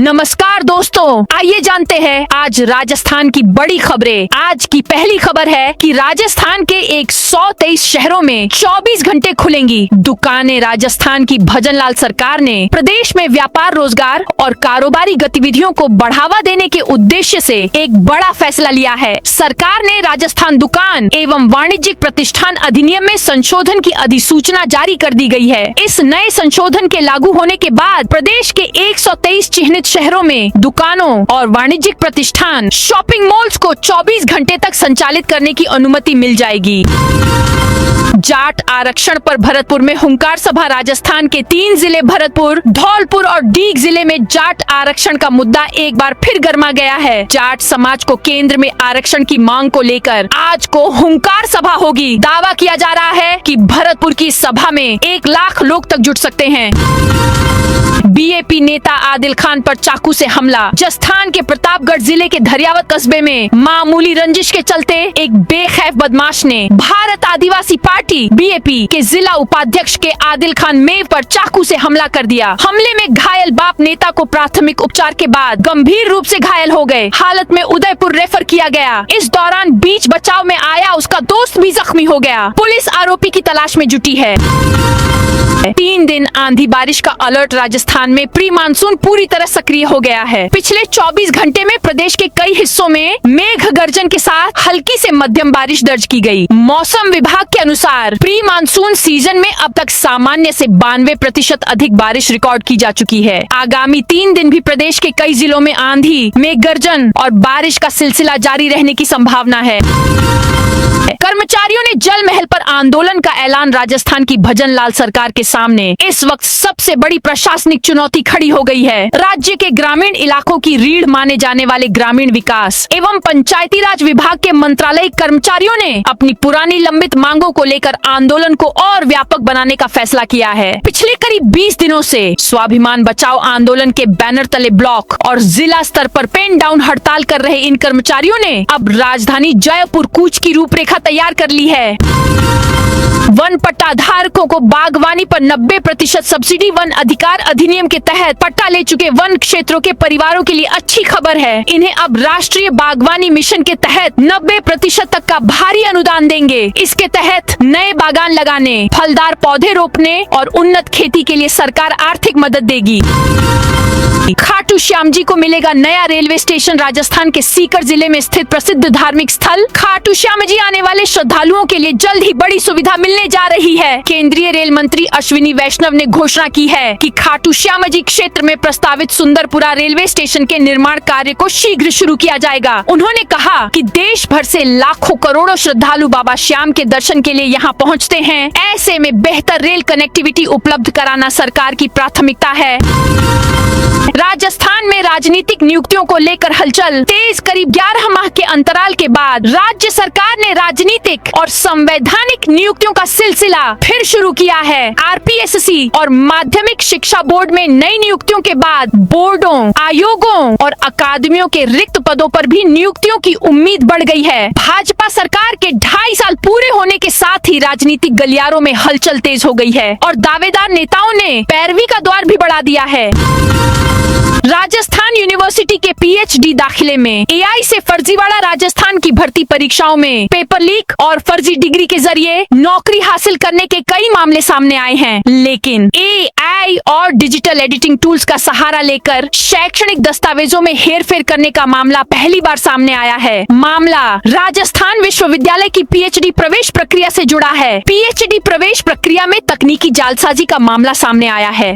नमस्कार दोस्तों, आइए जानते हैं आज राजस्थान की बड़ी खबरें। आज की पहली खबर है कि राजस्थान के 123 शहरों में 24 घंटे खुलेंगी दुकानें। राजस्थान की भजनलाल सरकार ने प्रदेश में व्यापार, रोजगार और कारोबारी गतिविधियों को बढ़ावा देने के उद्देश्य से एक बड़ा फैसला लिया है। सरकार ने राजस्थान दुकान एवं वाणिज्यिक प्रतिष्ठान अधिनियम में संशोधन की अधिसूचना जारी कर दी गई है। इस नए संशोधन के लागू होने के बाद प्रदेश के 123 चिन्हित शहरों में दुकानों और वाणिज्यिक प्रतिष्ठान, शॉपिंग मॉल्स को 24 घंटे तक संचालित करने की अनुमति मिल जाएगी। जाट आरक्षण पर भरतपुर में हुंकार सभा। राजस्थान के 3 जिले भरतपुर, धौलपुर और डीग जिले में जाट आरक्षण का मुद्दा एक बार फिर गर्मा गया है। जाट समाज को केंद्र में आरक्षण की मांग को लेकर आज को हुंकार सभा होगी। दावा किया जा रहा है कि भरतपुर की सभा में 1 लाख लोग तक जुट सकते हैं। बीएपी नेता आदिल खान पर चाकू से हमला। राजस्थान के प्रतापगढ़ जिले के धरियावत कस्बे में मामूली रंजिश के चलते एक बेखैफ बदमाश ने भारत आदिवासी पार्टी बीएपी के जिला उपाध्यक्ष के आदिल खान मेव पर चाकू से हमला कर दिया। हमले में घायल बाप नेता को प्राथमिक उपचार के बाद गंभीर रूप से घायल हो गए। हालत में उदयपुर रेफर किया गया। इस दौरान बीच बचाव में आया उसका दोस्त भी जख्मी हो गया। पुलिस आरोपी की तलाश में जुटी है। 3 दिन आंधी बारिश का अलर्ट। राजस्थान में प्री मानसून पूरी तरह सक्रिय हो गया है। पिछले 24 घंटे में प्रदेश के कई हिस्सों में मेघ गर्जन के साथ हल्की से मध्यम बारिश दर्ज की गई। मौसम विभाग के अनुसार प्री मानसून सीजन में अब तक सामान्य से 92% अधिक बारिश रिकॉर्ड की जा चुकी है। आगामी 3 दिन भी प्रदेश के कई जिलों में आंधी, मेघ गर्जन और बारिश का सिलसिला जारी रहने की संभावना है। कर्मचारियों ने जल महल पर आंदोलन का ऐलान। राजस्थान की भजनलाल सरकार के सामने इस वक्त सबसे बड़ी प्रशासनिक चुनौती खड़ी हो गई है। राज्य के ग्रामीण इलाकों की रीढ़ माने जाने वाले ग्रामीण विकास एवं पंचायती राज विभाग के मंत्रालय कर्मचारियों ने अपनी पुरानी लंबित मांगों को लेकर आंदोलन को और व्यापक बनाने का फैसला किया है। पिछले करीब 20 दिनों से स्वाभिमान बचाओ आंदोलन के बैनर तले ब्लॉक और जिला स्तर पर पेन डाउन हड़ताल कर रहे इन कर्मचारियों ने अब राजधानी जयपुर कूच की रूपरेखा तैयार कर ली है। वन पट्टा धारकों को बागवानी पर 90% सब्सिडी। वन अधिकार अधिनियम के तहत पट्टा ले चुके वन क्षेत्रों के परिवारों के लिए अच्छी खबर है। इन्हें अब राष्ट्रीय बागवानी मिशन के तहत 90% तक का भारी अनुदान देंगे। इसके तहत नए बागान लगाने, फलदार पौधे रोपने और उन्नत खेती के लिए सरकार आर्थिक मदद देगी। खाटू श्याम जी को मिलेगा नया रेलवे स्टेशन। राजस्थान के सीकर जिले में स्थित प्रसिद्ध धार्मिक स्थल खाटू श्याम जी आने वाले श्रद्धालुओं के लिए जल्द ही बड़ी सुविधा मिलने जा रही है। केंद्रीय रेल मंत्री अश्विनी वैष्णव ने घोषणा की है कि खाटू श्याम जी क्षेत्र में प्रस्तावित सुंदरपुरा रेलवे स्टेशन के निर्माण कार्य को शीघ्र शुरू किया जाएगा। उन्होंने कहा कि देश भर से लाखों करोड़ों श्रद्धालु बाबा श्याम के दर्शन के लिए यहाँ पहुँचते हैं। ऐसे में बेहतर रेल कनेक्टिविटी उपलब्ध कराना सरकार की प्राथमिकता है। राजस्थान में राजनीतिक नियुक्तियों को लेकर हलचल तेज। करीब 11 माह के अंतराल के बाद राज्य सरकार ने राजनीतिक और संवैधानिक नियुक्तियों का सिलसिला फिर शुरू किया है। आरपीएससी और माध्यमिक शिक्षा बोर्ड में नई नियुक्तियों के बाद बोर्डों, आयोगों और अकादमियों के रिक्त पदों पर भी नियुक्तियों की उम्मीद बढ़ गई है। भाजपा सरकार के 2.5 साल पूरे होने के साथ ही राजनीतिक गलियारों में हलचल तेज हो गई है और दावेदार नेताओं ने पैरवी का द्वार भी बढ़ा दिया है। राजस्थान यूनिवर्सिटी के पीएचडी दाखिले में एआई से फर्जीवाड़ा। राजस्थान की भर्ती परीक्षाओं में पेपर लीक और फर्जी डिग्री के जरिए नौकरी हासिल करने के कई मामले सामने आए हैं, लेकिन एआई और डिजिटल एडिटिंग टूल्स का सहारा लेकर शैक्षणिक दस्तावेजों में हेरफेर करने का मामला पहली बार सामने आया है। मामला राजस्थान विश्वविद्यालय की पीएचडी प्रवेश प्रक्रिया से जुड़ा है। पीएचडी प्रवेश प्रक्रिया में तकनीकी जालसाजी का मामला सामने आया है।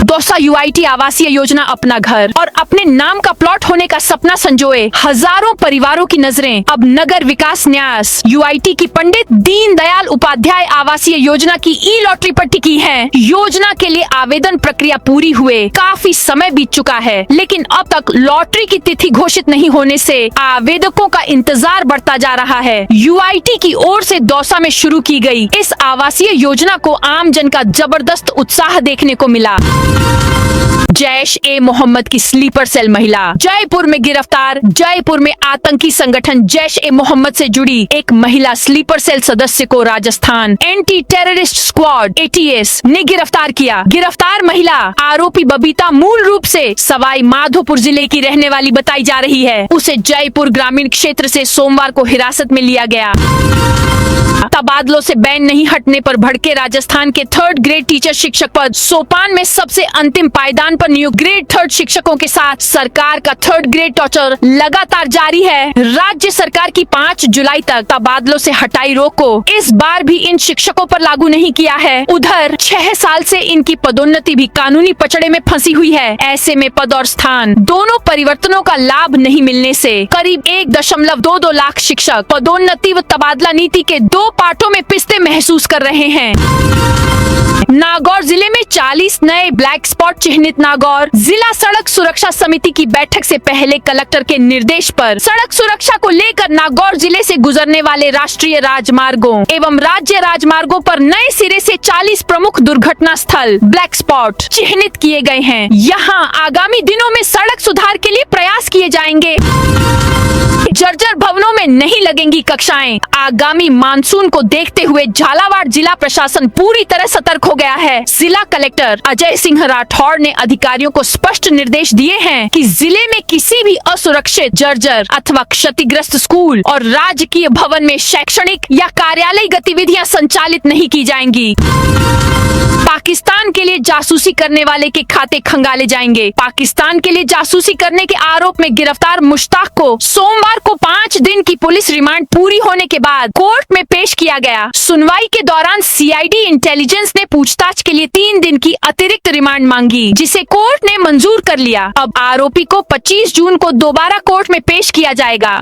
दौसा यूआईटी आवासीय योजना अपना घर और अपने नाम का प्लॉट होने का सपना संजोए हजारों परिवारों की नजरें अब नगर विकास न्यास यूआईटी की पंडित दीनदयाल उपाध्याय आवासीय योजना की ई लॉटरी पर टिकी है। योजना के लिए आवेदन प्रक्रिया पूरी हुए काफी समय बीत चुका है, लेकिन अब तक लॉटरी की तिथि घोषित नहीं होने से आवेदकों का इंतजार बढ़ता जा रहा है। यूआईटी की ओर से दौसा में शुरू की गई इस आवासीय योजना को आम जन का जबरदस्त उत्साह देखने को मिला। जैश ए मोहम्मद की स्लीपर सेल महिला। जयपुर में गिरफ्तार। जयपुर में आतंकी संगठन जैश ए मोहम्मद से जुड़ी एक महिला स्लीपर सेल सदस्य को Rajasthan anti terrorist squad ATS ने गिरफ्तार किया। गिरफ्तार महिला आरोपी बबीता मूल रूप से सवाई माधोपुर जिले की रहने वाली बताई जा रही है। उसे जयपुर ग्रामीण क्षेत्र से सोमवार को हिरासत में लिया गया। तबादलों से बैन नहीं हटने पर भड़के राजस्थान के 3rd ग्रेड टीचर शिक्षक पद। सोपान में सबसे अंतिम पायदान पर नियुक्त ग्रेड 3rd शिक्षकों के साथ सरकार का 3rd ग्रेड टॉर्चर लगातार जारी है। राज्य सरकार की 5 जुलाई तक तबादलों से हटाई रोक को इस बार भी इन शिक्षकों पर लागू नहीं किया है। उधर 6 साल से इनकी पदोन्नति भी कानूनी पचड़े में फंसी हुई है। ऐसे में पद और स्थान दोनों परिवर्तनों का लाभ नहीं मिलने से करीब 1.22 लाख शिक्षक पदोन्नति व तबादला नीति के 2 पार्टों में पिसते महसूस कर रहे हैं। नागौर जिले में 40 नए ब्लैक स्पॉट चिन्हित। नागौर जिला सड़क सुरक्षा समिति की बैठक से पहले कलेक्टर के निर्देश पर सड़क सुरक्षा को लेकर नागौर जिले से गुजरने वाले राष्ट्रीय राजमार्गों एवं राज्य राजमार्गों पर नए सिरे से 40 प्रमुख दुर्घटना स्थल ब्लैक स्पॉट चिन्हित किए गए हैं। यहाँ आगामी दिनों में सड़क सुधार के लिए प्रयास किए जाएंगे। जर्जर भवनों में नहीं लगेंगी कक्षाएं। आगामी मानसून को देखते हुए झालावाड़ जिला प्रशासन पूरी तरह सतर्क हो गया है। जिला कलेक्टर अजय सिंह राठौड़ ने अधिकारियों को स्पष्ट निर्देश दिए हैं कि जिले में किसी भी असुरक्षित, जर्जर अथवा क्षतिग्रस्त स्कूल और राजकीय भवन में शैक्षणिक या कार्यालय गतिविधियां संचालित नहीं की जाएंगी। पाकिस्तान के लिए जासूसी करने वाले के खाते खंगाले जाएंगे। पाकिस्तान के लिए जासूसी करने के आरोप में गिरफ्तार मुश्ताक को सोमवार को 5 दिन की पुलिस रिमांड पूरी होने के बाद कोर्ट में पेश किया गया। सुनवाई के दौरान CID इंटेलिजेंस ने पूछताछ के लिए 3 दिन की अतिरिक्त रिमांड मांगी, जिसे कोर्ट ने मंजूर कर लिया। अब आरोपी को 25 जून को दोबारा कोर्ट में पेश किया जाएगा।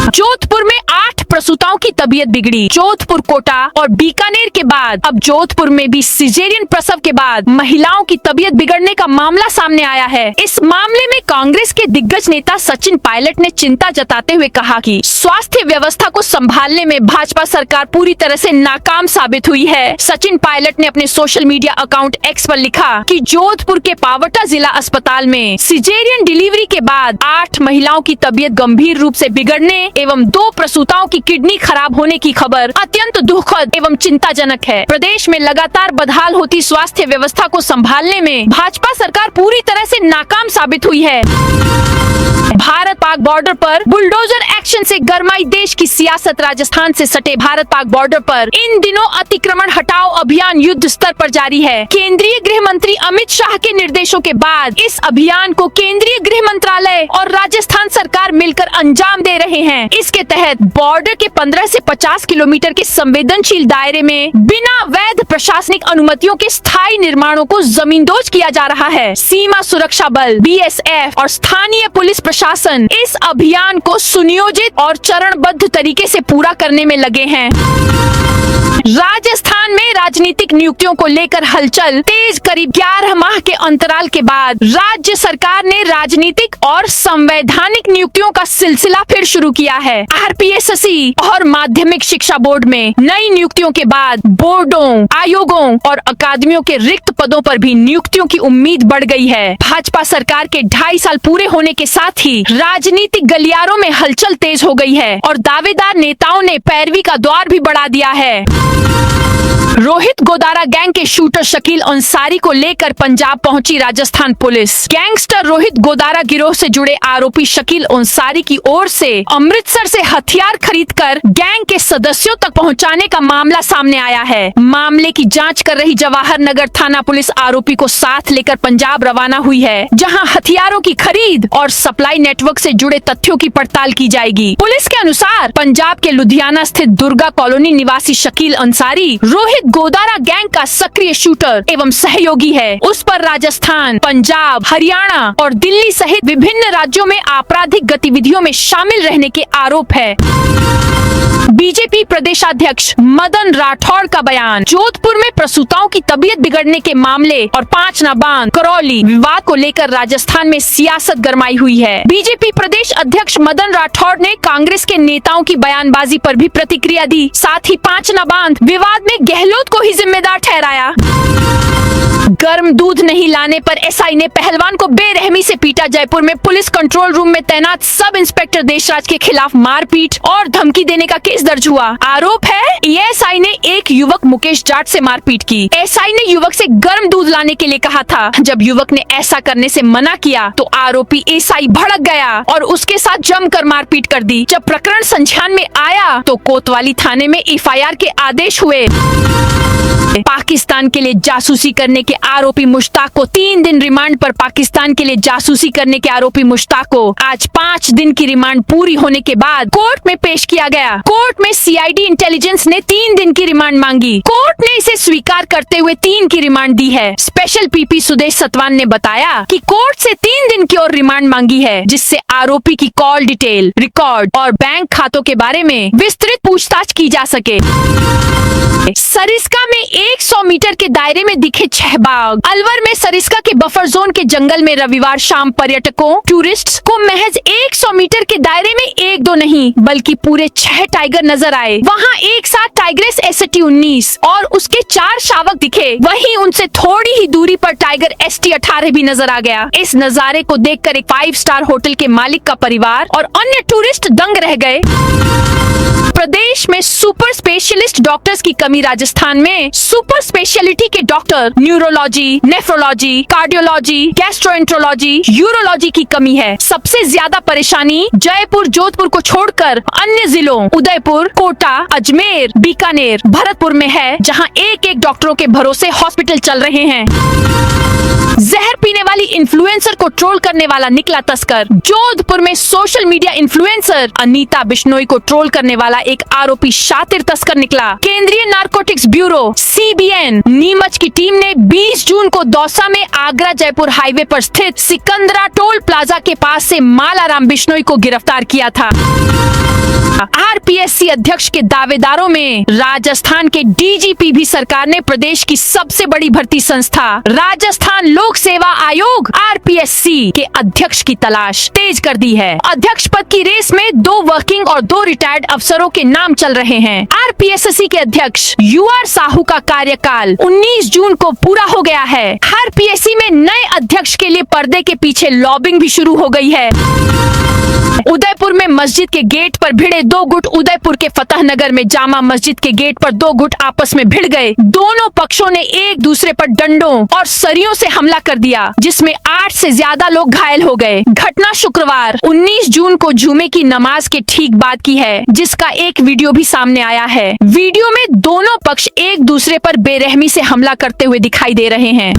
जोधपुर में 8 प्रसूताओं की तबीयत बिगड़ी। जोधपुर, कोटा और बीकानेर के बाद अब जोधपुर में भी सिजेरियन प्रसव के बाद महिलाओं की तबीयत बिगड़ने का मामला सामने आया है। इस मामले में कांग्रेस के दिग्गज नेता सचिन पायलट ने चिंता जताते हुए कहा कि स्वास्थ्य व्यवस्था को संभालने में भाजपा सरकार पूरी तरह से नाकाम साबित हुई है। सचिन पायलट ने अपने सोशल मीडिया अकाउंट X पर लिखा कि जोधपुर के पावटा जिला अस्पताल में सिजेरियन डिलीवरी के बाद 8 महिलाओं की तबीयत गंभीर रूप से बिगड़ने एवं 2 प्रसूताओं की किडनी खराब होने की खबर अत्यंत दुखद एवं चिंताजनक है। प्रदेश में लगातार बदहाल होती स्वास्थ्य व्यवस्था को संभालने में भाजपा सरकार पूरी तरह से नाकाम साबित हुई है। भारत पाक बॉर्डर पर बुलडोजर एक्शन से गरमाई देश की सियासत। राजस्थान से सटे भारत पाक बॉर्डर पर इन दिनों अतिक्रमण हटाओ अभियान युद्ध स्तर पर जारी है। केंद्रीय गृह मंत्री अमित शाह के निर्देशों के बाद इस अभियान को केंद्रीय गृह मंत्रालय और राजस्थान सरकार मिलकर अंजाम दे रहे हैं। इसके तहत बॉर्डर के 15 से 50 किलोमीटर के संवेदनशील दायरे में बिना वैध प्रशासनिक अनुमतियों के स्थायी निर्माणों को जमींदोज किया जा रहा है। सीमा सुरक्षा बल BSF और स्थानीय पुलिस प्रशासन इस अभियान को सुनियोजित और चरणबद्ध तरीके से पूरा करने में लगे हैं। राजस्थान में राजनीतिक नियुक्तियों को लेकर हलचल तेज। करीब 11 माह के अंतराल के बाद राज्य सरकार ने राजनीतिक और संवैधानिक नियुक्तियों का सिलसिला फिर शुरू किया है। RPSSC और माध्यमिक शिक्षा बोर्ड में नई नियुक्तियों के बाद बोर्डों, आयोगों और अकादमियों के रिक्त पदों पर भी नियुक्तियों की उम्मीद बढ़ गई है। भाजपा सरकार के 2.5 साल पूरे होने के साथ ही राजनीतिक गलियारों में हलचल तेज हो गई है और दावेदार नेताओं ने पैरवी का द्वार भी बढ़ा दिया है। रोहित गोदारा गैंग के शूटर शकील अंसारी को लेकर पंजाब पहुंची राजस्थान पुलिस। गैंगस्टर रोहित गोदारा गिरोह से जुड़े आरोपी शकील अंसारी की ओर से अमृतसर से हथियार खरीदकर गैंग के सदस्यों तक पहुंचाने का मामला सामने आया है। मामले की जांच कर रही जवाहर नगर थाना पुलिस आरोपी को साथ लेकर पंजाब रवाना हुई है, जहां हथियारों की खरीद और सप्लाई नेटवर्क से जुड़े तथ्यों की पड़ताल की जाएगी। पुलिस के अनुसार पंजाब के लुधियाना स्थित दुर्गा कॉलोनी निवासी शकील अंसारी रोहित गोदारा गैंग का सक्रिय शूटर एवं सहयोगी है। उस पर राजस्थान, पंजाब, हरियाणा और दिल्ली सहित विभिन्न राज्यों में आपराधिक गतिविधियों में शामिल रहने के आरोप है। बीजेपी प्रदेशाध्यक्ष मदन राठौड़ का बयान। जोधपुर में प्रसूताओं की तबीयत बिगड़ने के मामले और 5 नाबांग करौली विवाद को लेकर राजस्थान में सियासत गरमाई हुई है। बीजेपी प्रदेश अध्यक्ष मदन राठौड़ ने कांग्रेस के नेताओं की बयानबाजी पर भी प्रतिक्रिया दी। साथ ही 5 नाबांग विवाद में गहलोत को ही जिम्मेदार ठहराया। गर्म दूध नहीं लाने पर एसआई ने पहलवान को बेरहमी से पीटा। जयपुर में पुलिस कंट्रोल रूम में तैनात सब इंस्पेक्टर देशराज के खिलाफ मारपीट और धमकी देने का केस दर्ज हुआ। आरोप है एएसआई ने एक युवक मुकेश जाट से मारपीट की। एसआई ने युवक से गर्म दूध लाने के लिए कहा था। जब युवक ने ऐसा करने से मना किया तो आरोपी एसआई भड़क गया और उसके साथ जमकर मारपीट कर दी। जब प्रकरण संज्ञान में आया तो कोतवाली थाने में एफआईआर के आदेश हुए। पाकिस्तान के लिए जासूसी करने के आरोपी मुश्ताक को 3 दिन रिमांड पर। पाकिस्तान के लिए जासूसी करने के आरोपी मुश्ताक को आज 5 दिन की रिमांड पूरी होने के बाद कोर्ट में पेश किया गया। कोर्ट में सीआईडी इंटेलिजेंस ने 3 दिन की रिमांड मांगी। कोर्ट ने इसे स्वीकार करते हुए 3 की रिमांड दी है। स्पेशल पीपी सुदेश सतवान ने बताया कि कोर्ट से 3 दिन की और रिमांड मांगी है, जिससे आरोपी की कॉल डिटेल, रिकॉर्ड और बैंक खातों के बारे में विस्तृत पूछताछ की जा सके। सरिस्का में 100 मीटर के दायरे में दिखे 6 बाघ। अलवर में सरिस्का के बफर जोन के जंगल में रविवार शाम पर्यटकों टूरिस्ट्स को महज 100 मीटर के दायरे में 1-2 नहीं बल्कि पूरे 6 टाइगर नजर आए। वहां एक साथ टाइग्रेस ST19 और उसके 4 शावक दिखे। वहीं उनसे थोड़ी ही दूरी पर टाइगर ST18 भी नजर आ गया। इस नजारे को देखकर एक 5 स्टार होटल के मालिक का परिवार और अन्य टूरिस्ट दंग रह गए। प्रदेश में सुपर स्पेशलिस्ट डॉक्टर्स की कमी। राजस्थान में सुपर स्पेशलिटी के doctor neurology, nephrology, cardiology, gastroenterology, urology की कमी है। सबसे ज्यादा परेशानी जयपुर, जोधपुर को छोड़कर अन्य जिलों उदयपुर, कोटा, अजमेर, बीकानेर, भरतपुर में है, जहां एक डॉक्टरों के भरोसे हॉस्पिटल चल रहे हैं। जहर पीने वाली इन्फ्लुएंसर को ट्रोल करने वाला निकला तस्कर। जोधपुर में social media influencer Anita Bishnoi को ट्रोल करने वाला एक आरोपी शातिर तस्कर निकला। केंद्रीय नारकोटिक्स ब्यूरो CBN नीमच की टीम ने 20 जून को दौसा में आगरा जयपुर हाईवे पर स्थित सिकंदरा टोल प्लाजा के पास से मालाराम बिश्नोई को गिरफ्तार किया था। RPSC अध्यक्ष के दावेदारों में राजस्थान के DGP भी। सरकार ने प्रदेश की सबसे बड़ी भर्ती संस्था राजस्थान लोक सेवा आयोग RPSC के अध्यक्ष की तलाश तेज कर दी है। अध्यक्ष पद की रेस में 2 वर्किंग और 2 रिटायर्ड अफसरों के नाम चल रहे हैं। RPSC के अध्यक्ष UR साहू का कार्यकाल 19 जून को पूरा हो गया है। RPSC में नए अध्यक्ष के लिए पर्दे के पीछे लॉबिंग भी शुरू हो गई है। उदयपुर में मस्जिद के गेट पर भिड़े 2 गुट। उदयपुर के फतेहनगर में जामा मस्जिद के गेट पर 2 गुट आपस में भिड़ गए। दोनों पक्षों ने एक दूसरे पर डंडों और सरियों से हमला कर दिया, जिसमें 8 से ज्यादा लोग घायल हो गए। घटना शुक्रवार 19 जून को जुमे की नमाज के ठीक बाद की है, जिसका एक वीडियो भी सामने आया है। वीडियो में दोनों पक्ष एक दूसरे पर बेरहमी से हमला करते हुए दिखाई दे रहे हैं।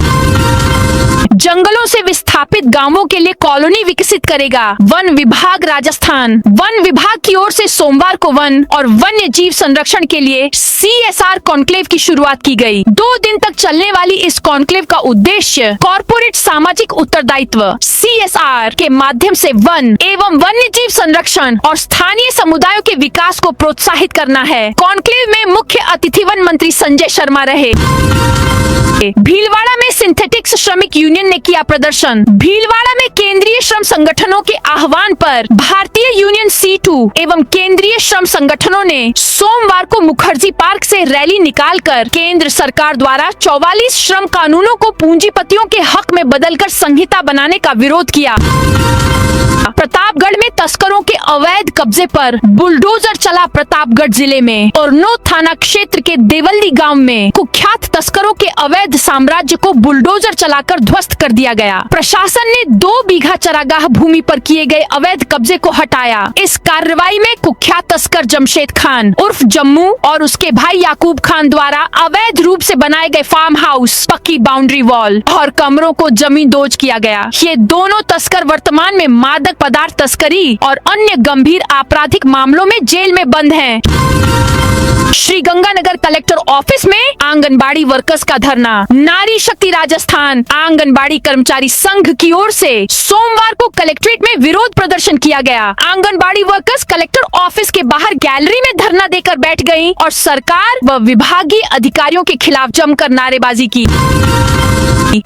जंगलों से विस्थापित गांवों के लिए कॉलोनी विकसित करेगा वन विभाग राजस्थान। वन विभाग की ओर से सोमवार को वन और वन्य जीव संरक्षण के लिए CSR कॉन्क्लेव की शुरुआत की गई। 2 दिन तक चलने वाली इस कॉन्क्लेव का उद्देश्य कॉर्पोरेट सामाजिक उत्तरदायित्व CSR के माध्यम से वन एवं वन्य जीव संरक्षण और स्थानीय समुदायों के विकास को प्रोत्साहित करना है। कॉन्क्लेव में मुख्य अतिथि वन मंत्री संजय शर्मा रहे। भीलवाड़ा में सिंथेटिक्स श्रमिक यूनियन ने किया प्रदर्शन। भीलवाड़ा में केंद्रीय श्रम संगठनों के आह्वान पर भारतीय यूनियन C2 एवं केंद्रीय श्रम संगठनों ने सोमवार को मुखर्जी पार्क से रैली निकालकर केंद्र सरकार द्वारा 44 श्रम कानूनों को पूंजीपतियों के हक में बदलकर संहिता बनाने का विरोध किया। प्रतापगढ़ में तस्करों के अवैध कब्जे पर बुलडोजर चला। प्रतापगढ़ जिले में औरनोद थाना क्षेत्र के देवल्ली गांव में कुख्यात तस्करों के अवैध साम्राज्य को बुलडोजर चलाकर ध्वस्त कर दिया गया। प्रशासन ने 2 बीघा चरागाह भूमि पर किए गए अवैध कब्जे को हटाया। इस कार्रवाई में कुख्यात तस्कर जमशेद खान उर्फ जम्मू और उसके भाई याकूब खान द्वारा अवैध रूप से बनाए गए फार्म हाउस, पक्की बाउंड्री वॉल और कमरों को जमींदोज किया गया। ये दोनों तस्कर वर्तमान में मादक पदार्थ तस्करी और अन्य गंभीर आपराधिक मामलों में जेल में बंद हैं। श्रीगंगानगर कलेक्टर ऑफिस में आंगनबाड़ी वर्कर्स का धरना। नारी शक्ति राजस्थान आंगनबाड़ी कर्मचारी संघ की ओर से सोमवार को कलेक्ट्रेट में विरोध प्रदर्शन किया गया। आंगनबाड़ी वर्कर्स कलेक्टर ऑफिस के बाहर गैलरी में धरना देकर बैठ गयी और सरकार व विभागीय अधिकारियों के खिलाफ जमकर नारेबाजी की।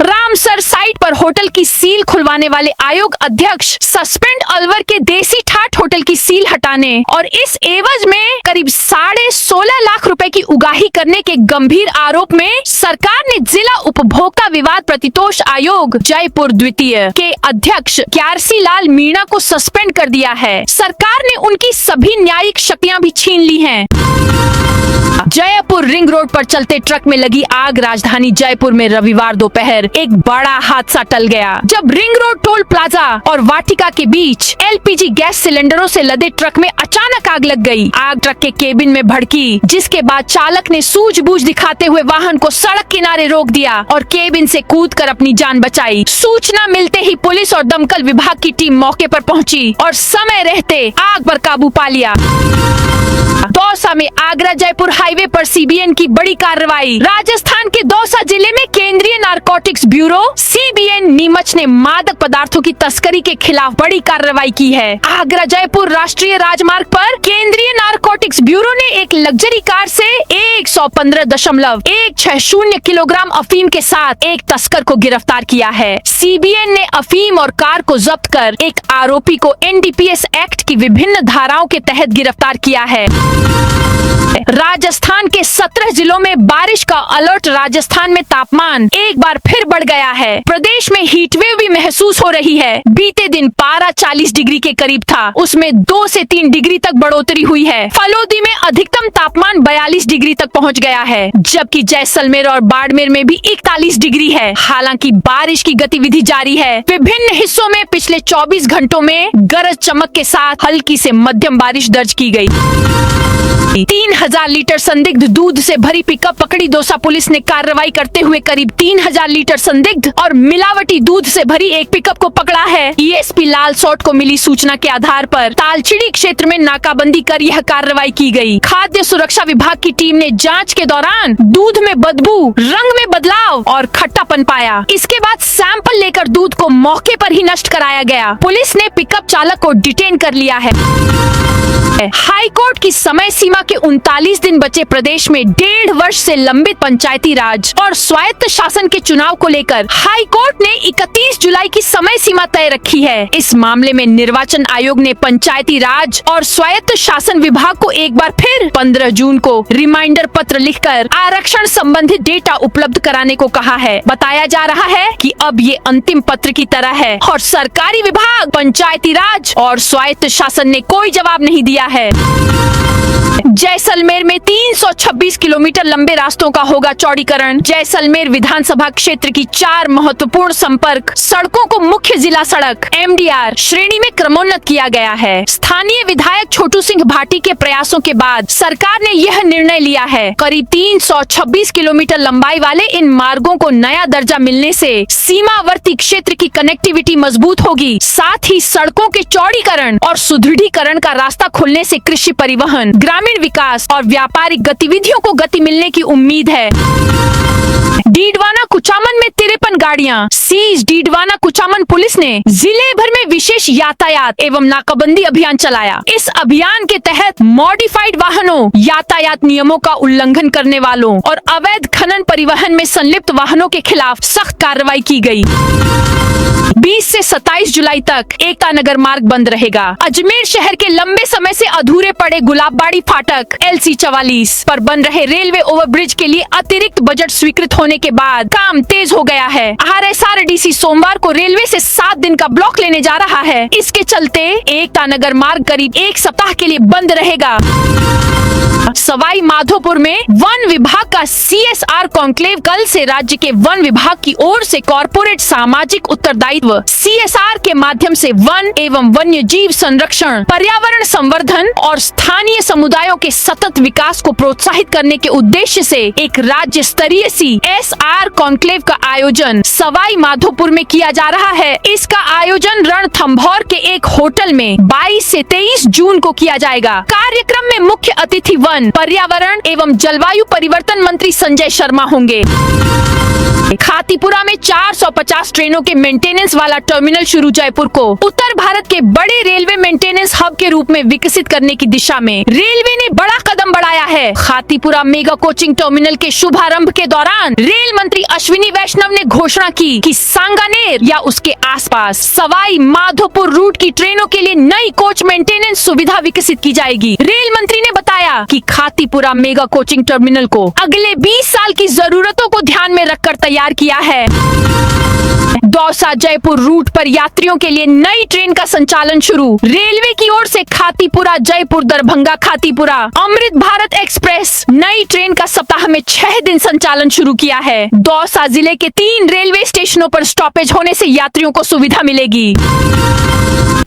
रामसर साइट पर होटल की सील खुलवाने वाले आयोग अध्यक्ष सस्पेंड अलवर के देसी ठाठ होटल की सील हटाने और इस एवज में करीब 16.5 लाख रुपए की उगाही करने के गंभीर आरोप में सरकार ने जिला उपभोक्ता विवाद प्रतितोष आयोग जयपुर द्वितीय के अध्यक्ष क्यारसी लाल मीणा को सस्पेंड कर दिया है। सरकार ने उनकी सभी न्यायिक शक्तियां भी छीन ली हैं। जयपुर रिंग रोड पर चलते ट्रक में लगी आग। राजधानी जयपुर में रविवार दोपहर एक बड़ा हादसा टल गया जब रिंग रोड टोल प्लाजा और वाटिका के बीच एलपीजी गैस सिलेंडरों से लदे ट्रक में अचानक आग लग गई। आग ट्रक के केबिन में भड़की, जिसके बाद चालक ने सूझबूझ दिखाते हुए वाहन को सड़क किनारे रोक दिया और केबिन से कूदकर अपनी जान बचाई। सूचना मिलते ही पुलिस और दमकल विभाग की टीम मौके पर पहुंची और समय रहते आग पर काबू पा लिया। दौसा में आगरा जयपुर हाईवे पर सीबीएन की बड़ी कार्रवाई। राजस्थान के दौसा जिले में केंद्रीय नारकोटिक्स ब्यूरो सीबीएन नीमच ने मादक पदार्थों की तस्करी के खिलाफ बड़ी कार्रवाई की है। आगरा जयपुर राष्ट्रीय राजमार्ग पर केंद्रीय नारकोटिक्स ब्यूरो ने एक लग्जरी कार से 115.160 किलोग्राम अफीम के साथ एक तस्कर को गिरफ्तार किया है। सीबीएन ने अफीम और कार को जब्त कर एक आरोपी को एनडीपीएस एक्ट की विभिन्न धाराओं के तहत गिरफ्तार किया है। राजस्थान के 17 जिलों में बारिश का अलर्ट। राजस्थान में तापमान एक बार फिर बढ़ गया है। प्रदेश में हीटवेव भी महसूस हो रही है। बीते दिन पारा 40 डिग्री के करीब था, उसमें 2 से 3 डिग्री तक बढ़ोतरी हुई है। फलोदी में अधिकतम तापमान 42 डिग्री तक पहुंच गया है, जबकि जैसलमेर और बाड़मेर में भी 41 डिग्री है। हालांकि बारिश की गतिविधि जारी है। विभिन्न हिस्सों में पिछले 24 घंटों में गरज चमक के साथ हल्की से मध्यम बारिश दर्ज की गई। 3000 लीटर संदिग्ध दूध से भरी पिकअप पकड़ी। दौसा पुलिस ने कार्रवाई करते हुए करीब 3000 लीटर संदिग्ध और मिलावटी दूध से भरी एक पिकअप को पकड़ा है। ईएसपी लाल सौट को मिली सूचना के आधार पर तालचिड़ी क्षेत्र में नाकाबंदी कर यह कार्रवाई की गई। खाद्य सुरक्षा विभाग की टीम ने जांच के दौरान दूध में बदबू, रंग में बदलाव और खट्टापन पाया। इसके बाद सैंपल लेकर दूध को मौके पर ही नष्ट कराया गया। पुलिस ने पिकअप चालक को डिटेन कर लिया है। हाई कोर्ट की समय सीमा के 39 दिन बचे। प्रदेश में 1.5 वर्ष से लंबित पंचायती राज और स्वायत्त शासन के चुनाव को लेकर हाई कोर्ट ने 31 जुलाई की समय सीमा तय रखी है। इस मामले में निर्वाचन आयोग ने पंचायती राज और स्वायत्त शासन विभाग को एक बार फिर 15 जून को रिमाइंडर पत्र लिखकर आरक्षण संबंधित डेटा उपलब्ध कराने को कहा है। बताया जा रहा है कि अब ये अंतिम पत्र की तरह है और सरकारी विभाग, पंचायती राज और स्वायत्त शासन ने कोई जवाब नहीं दिया है। जैसलमेर में 326 किलोमीटर लंबे रास्तों का होगा चौड़ीकरण। जैसलमेर विधानसभा क्षेत्र की 4 महत्वपूर्ण संपर्क सड़कों को मुख्य जिला सड़क MDR श्रेणी में क्रमोन्नत किया गया है। स्थानीय विधायक छोटू सिंह भाटी के प्रयासों के बाद सरकार ने यह निर्णय लिया है। करीब 326 किलोमीटर लंबाई वाले इन मार्गों को नया दर्जा मिलने से सीमावर्ती क्षेत्र की कनेक्टिविटी मजबूत होगी। साथ ही सड़कों के चौड़ीकरण और सुदृढ़ीकरण का रास्ता खुलने से कृषि, परिवहन, ग्रामीण विकास और व्यापारिक गतिविधियों को गति मिलने की उम्मीद है। डीडवाना कुचामन में 53 गाड़ियां सीज। डीडवाना कुचामन पुलिस ने जिले भर में विशेष यातायात एवं नाकाबंदी अभियान चलाया। इस अभियान के तहत मॉडिफाइड वाहनों, यातायात नियमों का उल्लंघन करने वालों और अवैध खनन परिवहन में संलिप्त वाहनों के खिलाफ सख्त कार्रवाई की गई। 20 से 27 जुलाई तक एकता नगर मार्ग बंद रहेगा। अजमेर शहर के लंबे समय से अधूरे पड़े गुलाबबाड़ी फाटक LC 44 पर बन रहे रेलवे ओवरब्रिज के लिए अतिरिक्त बजट स्वीकृत होने के बाद काम तेज हो गया है। RSRDC सोमवार को रेलवे से 7 दिन का ब्लॉक लेने जा रहा है। इसके चलते एकता नगर मार्ग करीब 1 सप्ताह के लिए बंद रहेगा। सवाई माधोपुर में वन विभाग का CSR कॉन्क्लेव कल से राज्य के वन विभाग की ओर से कॉर्पोरेट सामाजिक उत्तरदायित्व CSR के माध्यम से वन एवं वन्य जीव संरक्षण, पर्यावरण संवर्धन और स्थानीय समुदायों के सतत विकास को प्रोत्साहित करने के उद्देश्य से एक राज्य स्तरीय CSR कॉन्क्लेव का आयोजन सवाई माधोपुर में किया जा रहा है। इसका आयोजन रणथंभौर के एक होटल में 22 से 23 जून को किया जाएगा। कार्यक्रम में मुख्य अतिथि वन, पर्यावरण एवं जलवायु परिवर्तन मंत्री संजय शर्मा होंगे। खातीपुरा में 450 ट्रेनों के मेंटेनेंस वाला टर्मिनल शुरू। जयपुर को उत्तर भारत के बड़े रेलवे मेंटेनेंस हब के रूप में विकसित करने की दिशा में रेलवे ने बड़ा कदम बढ़ाया है। खातीपुरा मेगा कोचिंग टर्मिनल के शुभारंभ के दौरान रेल मंत्री अश्विनी वैष्णव ने घोषणा की कि सांगानेर या उसके आसपास सवाई माधोपुर रूट की ट्रेनों के लिए नई कोच मेंटेनेंस सुविधा विकसित की जाएगी। रेल मंत्री ने बताया कि खातीपुरा मेगा कोचिंग टर्मिनल को अगले 20 साल की जरूरतों को ध्यान में रखकर तैयार किया है। दौसा जयपुर रूट पर यात्रियों के लिए नई ट्रेन का संचालन शुरू। रेलवे की ओर से खातीपुरा जयपुर दरभंगा खातीपुरा अमृत भारत एक्सप्रेस नई ट्रेन का सप्ताह में 6 दिन संचालन शुरू किया है। दौसा जिले के 3 रेलवे स्टेशनों पर स्टॉपेज होने से यात्रियों को सुविधा मिलेगी।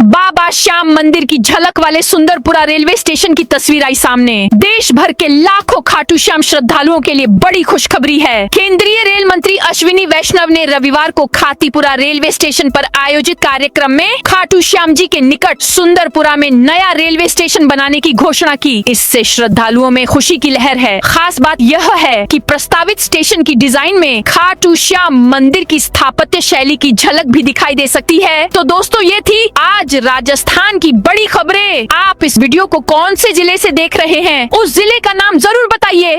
बाबा श्याम मंदिर की झलक वाले सुंदरपुरा रेलवे स्टेशन की तस्वीर आई सामने। देश भर के लाखों खाटू श्याम श्रद्धालुओं के लिए बड़ी खुशखबरी है। केंद्रीय रेल मंत्री अश्विनी वैष्णव ने रविवार को खातीपुरा रेलवे स्टेशन पर आयोजित कार्यक्रम में खाटू श्याम जी के निकट सुंदरपुरा में नया रेलवे स्टेशन बनाने की घोषणा की। इससे श्रद्धालुओं में खुशी की लहर है। खास बात यह है कि प्रस्तावित स्टेशन की डिजाइन में खाटू श्याम मंदिर की स्थापत्य शैली की झलक भी दिखाई दे सकती है। तो दोस्तों, ये थी आज राजस्थान की बड़ी खबरें। आप इस वीडियो को कौन से जिले से देख रहे हैं, उस जिले का नाम जरूर बताइए।